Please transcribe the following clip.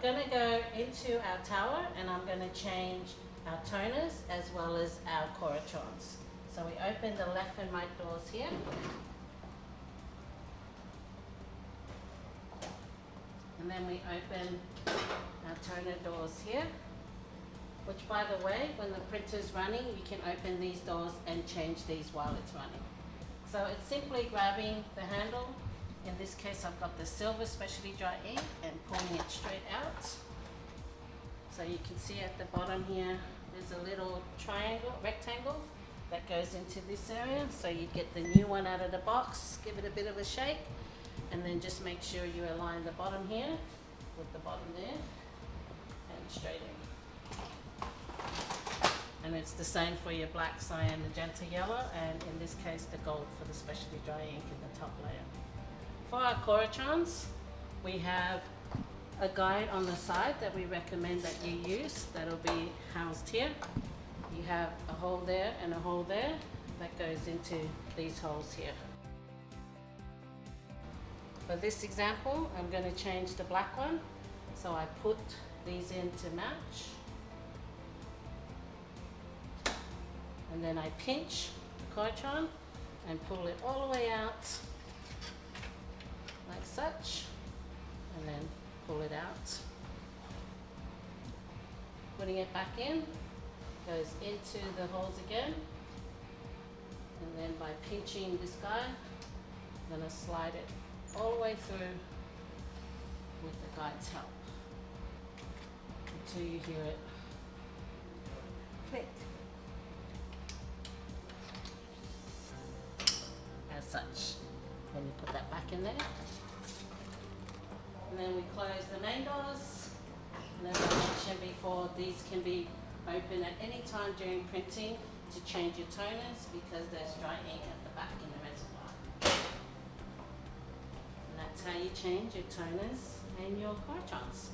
going to go into our tower and I'm going to change our toners as well as our Corotrons. So we open the left and right doors here. And then we open our toner doors here. Which, by the way, when the printer's running, you can open these doors and change these while it's running. So it's simply grabbing the handle. In this case, I've got the silver specialty dry ink and pulling it straight out. So you can see at the bottom here, there's a little rectangle that goes into this area. So you get the new one out of the box, give it a bit of a shake, and then just make sure you align the bottom here with the bottom there and straight in. And it's the same for your black, cyan, magenta, yellow, and in this case the gold for the specialty dry ink in the top layer. For our Corotrons, we have a guide on the side that we recommend that you use. That'll be housed here. You have a hole there and a hole there that goes into these holes here. For this example, I'm going to change the black one. So I put these in to match. And then I pinch the Corotron and pull it all the way out like such, and then pull it out. Putting it back in, goes into the holes again, and then by pinching this guy, I'm going to slide it all the way through with the guide's help until you hear it click. As such. Then you put that back in there. And then we close the main doors. And as I mentioned before, these can be open at any time during printing to change your toners because there's dry ink at the back in the reservoir. And that's how you change your toners and your Corotrons.